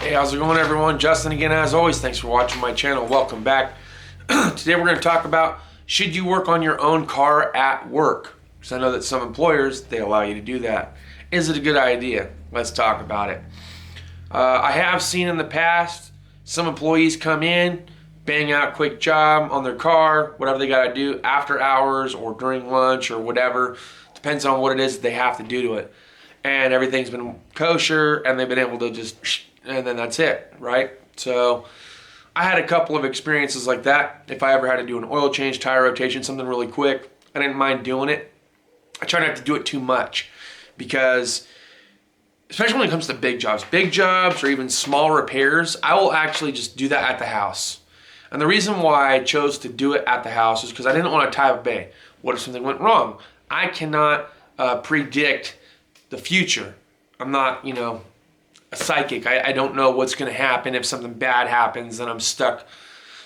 Hey, how's it going, everyone? Justin again, as always. Thanks for watching my channel. Welcome back. Today we're going to talk about, should you work on your own car at work? Because I know that some employers, they allow you to do that. Is it a good idea? Let's talk about it. I have seen in the past some employees come in, bang out a quick job on their car, whatever they got to do after hours or during lunch or whatever. Depends on what it is that they have to do to it. And everything's been kosher and they've been able to just, and then that's it, right? So I had a couple of experiences like that. If I ever had to do an oil change, tire rotation, something really quick, I didn't mind doing it. I try not to do it too much because, especially when it comes to big jobs or even small repairs, I will actually just do that at the house. And the reason why I chose to do it at the house is because I didn't want to tie up a bay. What if something went wrong? I cannot predict the future. I'm not, a psychic. I don't know what's going to happen. If something bad happens, then I'm stuck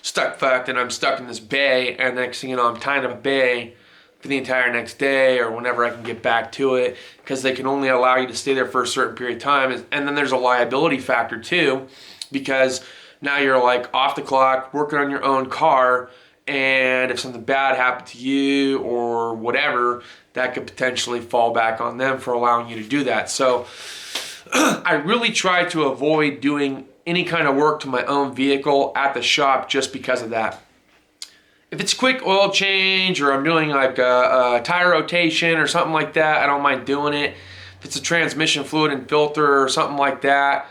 fucked, and I'm stuck in this bay, and next thing you know, I'm tying up a bay for the entire next day or whenever I can get back to it, because they can only allow you to stay there for a certain period of time. And then there's a liability factor too, because now you're like off the clock, working on your own car, and if something bad happened to you or whatever, that could potentially fall back on them for allowing you to do that. So I really try to avoid doing any kind of work to my own vehicle at the shop just because of that. If it's quick oil change or I'm doing like a tire rotation or something like that, I don't mind doing it. If it's a transmission fluid and filter or something like that,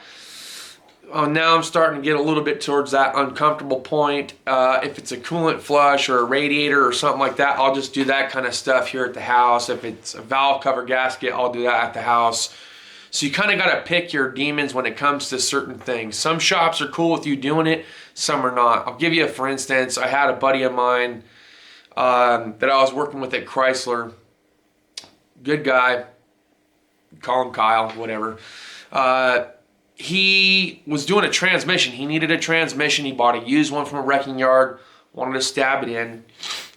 now I'm starting to get a little bit towards that uncomfortable point. If it's a coolant flush or a radiator or something like that, I'll just do that kind of stuff here at the house. If it's a valve cover gasket, I'll do that at the house. So you kind of got to pick your demons when it comes to certain things. Some shops are cool with you doing it, some are not. I'll give you for instance, I had a buddy of mine that I was working with at Chrysler. Good guy, call him Kyle, whatever. He was doing a transmission. He needed a transmission. He bought a used one from a wrecking yard, wanted to stab it in.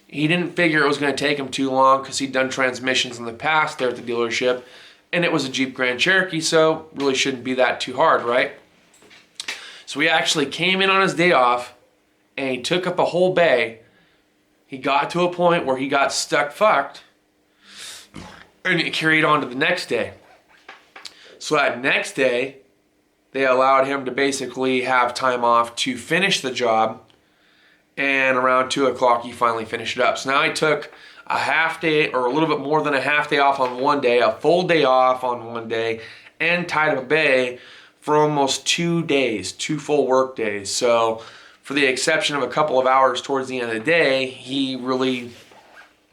He didn't figure it was going to take him too long because he'd done transmissions in the past there at the dealership. And it was a Jeep Grand Cherokee, so really shouldn't be that too hard, right? So he actually came in on his day off and he took up a whole bay. He got to a point where he got stuck fucked and it carried on to the next day. So that next day, they allowed him to basically have time off to finish the job, and around 2 o'clock he finally finished it up. So now I took a half day or a little bit more than a half day off on one day, a full day off on one day, and tied up a bay for almost 2 days, 2 full work days. So for the exception of a couple of hours towards the end of the day, he really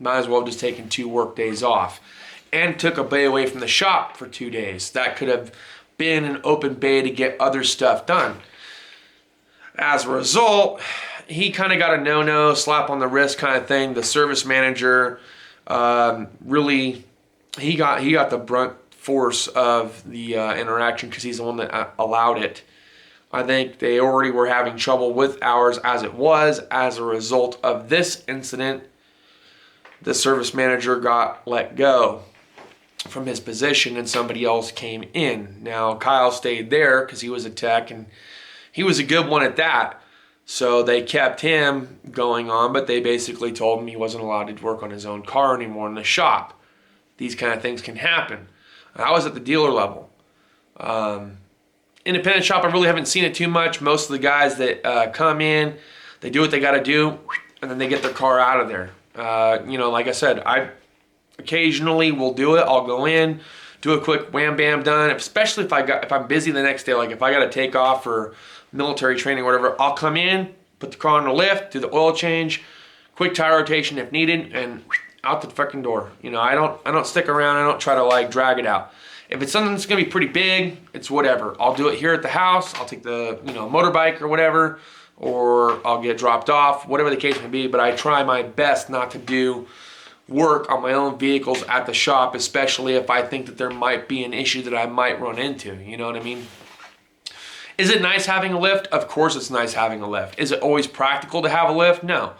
might as well have just taken 2 work days off, and took a bay away from the shop for 2 days. That could have been an open bay to get other stuff done. As a result, he kind of got a no-no, slap on the wrist kind of thing. The service manager really, he got the brunt force of the interaction because he's the one that allowed it. I think they already were having trouble with hours as it was. As a result of this incident, the service manager got let go from his position and somebody else came in. Now Kyle stayed there because he was a tech and he was a good one at that. So they kept him going on, but they basically told him he wasn't allowed to work on his own car anymore in the shop. These kind of things can happen. I was at the dealer level. Independent shop, I really haven't seen it too much. Most of the guys that come in, they do what they got to do, and then they get their car out of there. Like I said, I occasionally will do it. I'll go in, do a quick wham bam done. Especially if I'm busy the next day, like if I got to take off for military training or whatever, I'll come in, put the car on the lift, do the oil change, quick tire rotation if needed, and out the fucking door. I don't stick around. I don't try to like drag it out. If it's something that's gonna be pretty big, it's whatever. I'll do it here at the house. I'll take the motorbike or whatever, or I'll get dropped off, whatever the case may be. But I try my best not to do work on my own vehicles at the shop, especially if I think that there might be an issue that I might run into. You know what I mean? Is it nice having a lift? Of course it's nice having a lift. Is it always practical to have a lift? No.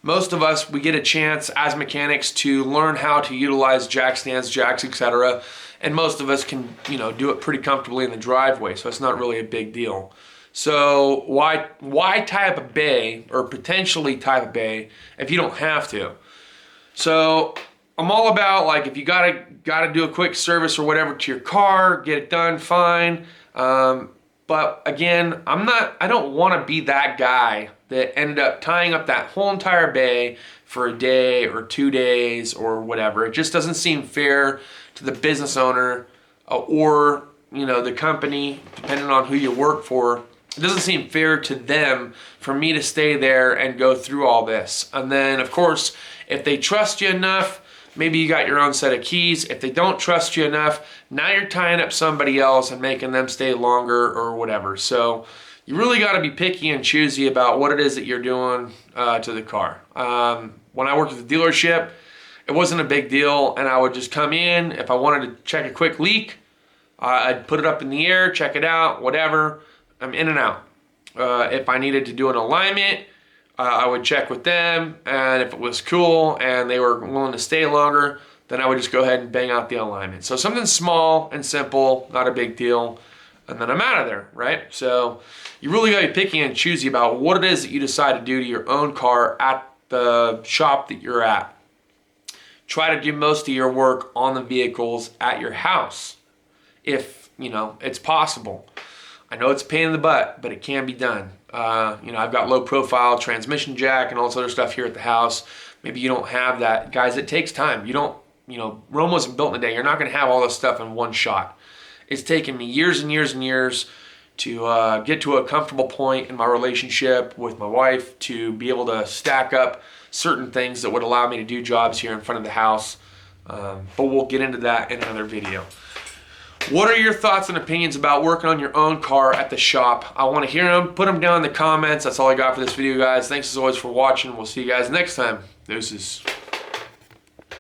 Most of us, we get a chance as mechanics to learn how to utilize jack stands, jacks, etc. and most of us can, do it pretty comfortably in the driveway, so it's not really a big deal. So why tie up a bay, or potentially tie up a bay, if you don't have to? So I'm all about, like, if you gotta do a quick service or whatever to your car, get it done, fine. But again, I don't want to be that guy that ended up tying up that whole entire bay for a day or 2 days or whatever. It just doesn't seem fair to the business owner or the company, depending on who you work for. It doesn't seem fair to them for me to stay there and go through all this. And then, of course, if they trust you enough, maybe you got your own set of keys. If they don't trust you enough, now you're tying up somebody else and making them stay longer or whatever. So you really got to be picky and choosy about what it is that you're doing to the car. When I worked at the dealership, it wasn't a big deal, and I would just come in. If I wanted to check a quick leak, I'd put it up in the air, check it out, whatever. I'm in and out. If I needed to do an alignment, I would check with them, and if it was cool and they were willing to stay longer, then I would just go ahead and bang out the alignment. So something small and simple, not a big deal, and then I'm out of there, right? So you really got to be picky and choosy about what it is that you decide to do to your own car at the shop that you're at. Try to do most of your work on the vehicles at your house, if it's possible. I know it's a pain in the butt, but it can be done. I've got low profile transmission jack and all this other stuff here at the house. Maybe you don't have that. Guys, it takes time. Rome wasn't built in a day. You're not going to have all this stuff in one shot. It's taken me years and years and years to get to a comfortable point in my relationship with my wife to be able to stack up certain things that would allow me to do jobs here in front of the house. But we'll get into that in another video. What are your thoughts and opinions about working on your own car at the shop? I want to hear them. Put them down in the comments. That's all I got for this video, guys. Thanks as always for watching. We'll see you guys next time. Deuces.